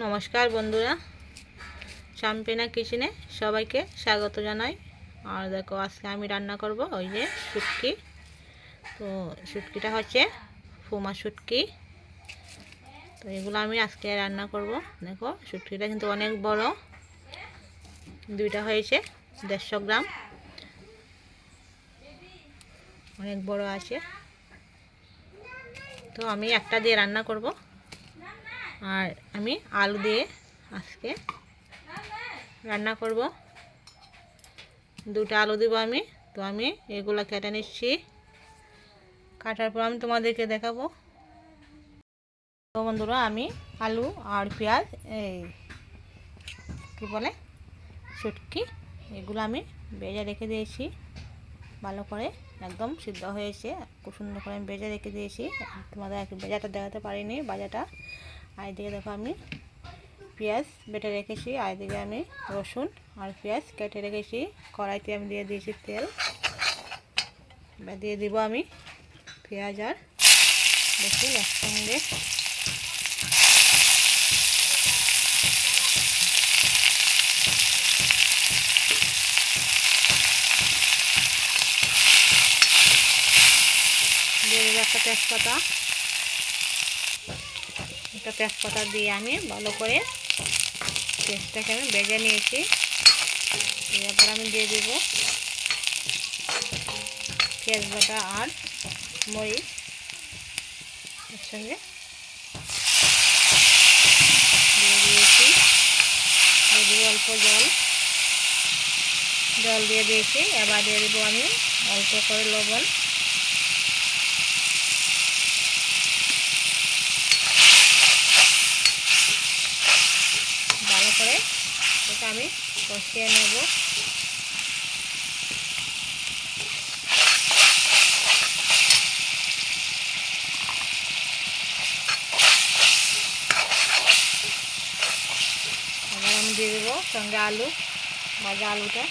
নমস্কার বন্ধুরা, শাম্পিনা কিচেনে সবাইকে স্বাগত জানাই। আর দেখো, আজকে আমি রান্না করব ওই যে শুটকি। তো শুটকিটা হচ্ছে ফুমা শুটকি। তো এগুলো আমি আজকে রান্না করব। দেখো, শুটকিটা কিন্তু অনেক বড়, দুইটা হয়েছে 150 গ্রাম, অনেক বড় আছে। তো আমি একটা দিয়ে রান্না করব, আর আমি আলু দিয়ে আজকে রান্না করব। দুটো আলু দেবো আমি। তো আমি এগুলো কেটে নিচ্ছি, কাটার পর আমি তোমাদেরকে দেখাবো। তো বন্ধুরা, আমি আলু আর পেঁয়াজ, এই কী বলে শুটকি, এগুলো আমি ভেজে রেখে দিয়েছি ভালো করে, একদম সিদ্ধ হয়েছে, খুব সুন্দর করে আমি ভেজে রেখে দিয়েছি। তোমাদের আর কি ভেজাটা দেখাতে পারিনি, ভাজাটা। আর এদিকে দেখো, আমি পেঁয়াজ বেটে রেখেছি, আর এদিকে আমি রসুন আর পেঁয়াজ কেটে রেখেছি। কড়াইতে আমি দিয়ে দিয়েছি তেল, এবার দিয়ে দিব আমি পেঁয়াজ আর রসুন একসঙ্গে। দিয়ে দেবো একটা তেজপাতা, দিয়ে আমি ভালো করে পেঁয়াজটাকে আমি ভেজে নিয়েছি। এরপর আমি দিয়ে দেব পেঁয়াজ বাটা আর মরিচ একসঙ্গে দিয়ে দিয়েছি। দিয়ে দেবো অল্প জল দিয়ে দিয়েছি। এবার দিয়ে দেবো আমি অল্প করে লবণ। ভালো করে এটা আমি কষিয়ে নেব। এবার আমি দিয়ে দেবো সঙ্গে আলু, ভাজা আলুটা।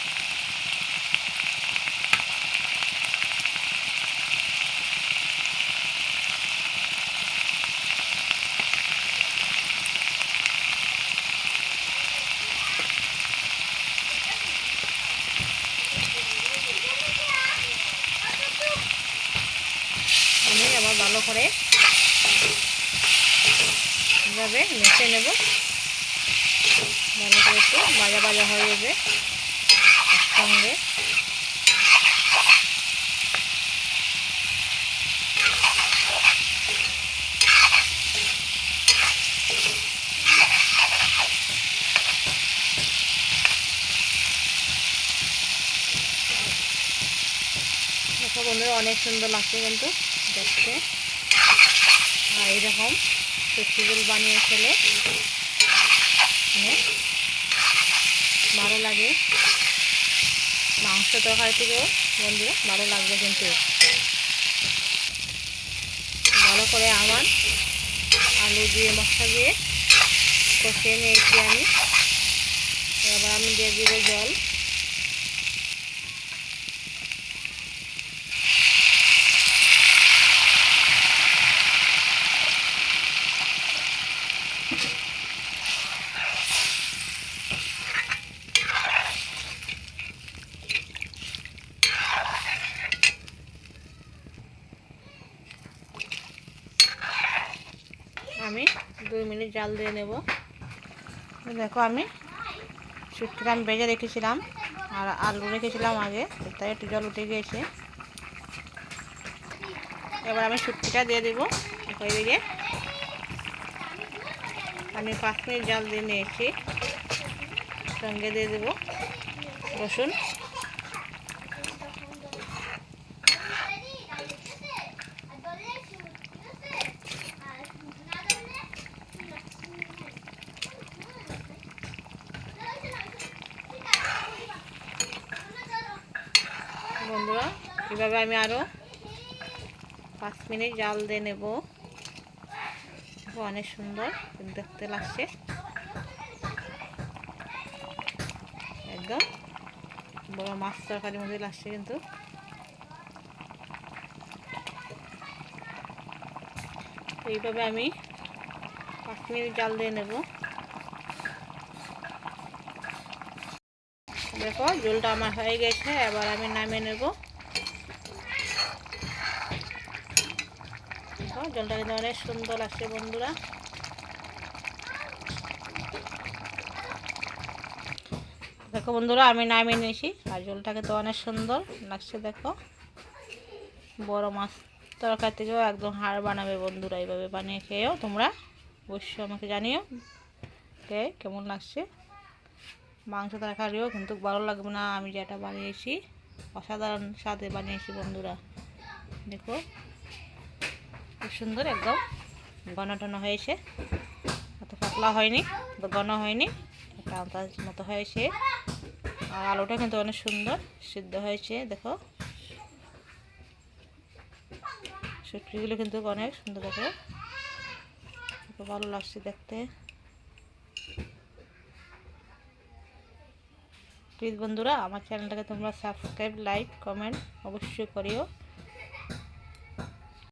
আমি আবার ভালো করে এভাবে মেখে নেব। ভালো করে একটু ভাজা হয়ে যাবে একসঙ্গে। দেখো বন্ধুরা, অনেক সুন্দর লাগছে কিন্তু দেখতে। আর এরকম শুটকিগুলো বানিয়ে খেলে অনেক ভালো লাগে। মাংস তরকারি থেকেও বন্ধুরা ভালো লাগবে কিন্তু। ভালো করে আমার আলু দিয়ে মশলা দিয়ে কষিয়ে নিয়েছি আমি। এবার আমি দিয়ে দিব জল। আমি 2 মিনিট জাল দিয়ে নেব। দেখো, আমি শুটকিটা আমি ভেজে রেখেছিলাম আর আলু রেখেছিলাম আগে, তাই একটু জল উঠে গিয়েছে। এবার আমি শুটকিটা দিয়ে দেবো। ওইদিকে আমি 5 মিনিট জাল দিয়ে নিয়েছি। সঙ্গে দিয়ে দেবো রসুন। বন্ধুরা, এভাবে আমি আরও 5 মিনিট জাল দিয়ে নেব। অনেক সুন্দর দেখতে লাগছে, একদম বড় মাছ তরকারির মধ্যে লাগছে কিন্তু। এইভাবে আমি 5 মিনিট জাল দিয়ে নেব। দেখো ঝোলটা আমার হয়ে গেছে, এবার আমি নামিয়ে নেব। ঝোলটা কিন্তু অনেক সুন্দর লাগছে বন্ধুরা। দেখো বন্ধুরা আমি নামিয়ে নিয়েছি, আর ঝোলটাকে তো অনেক সুন্দর লাগছে। দেখো বড় মাছ তরকারি থেকেও একদম হাড় বানাবে বন্ধুরা। এইভাবে বানিয়ে খেয়েও তোমরা অবশ্যই আমাকে জানিও কেমন লাগছে। মাংস তরকারিও কিন্তু ভালো লাগবে না, আমি যেটা বানিয়েছি অসাধারণ স্বাদে বানিয়েছি বন্ধুরা। দেখো খুব সুন্দর একদম ঘন টন হয়েছে, অত পাতলা হয়নি, ঘন হয়নি, একটা আন্দাজ মতো হয়েছে। আর আলুটা কিন্তু অনেক সুন্দর সিদ্ধ হয়েছে। দেখো শুটকিগুলো কিন্তু অনেক সুন্দর, দেখো ভালো লাগছে দেখতে। প্লিজ বন্ধুরা আমার চ্যানেলটাকে তোমরা সাবস্ক্রাইব, লাইক, কমেন্ট অবশ্যই করিও।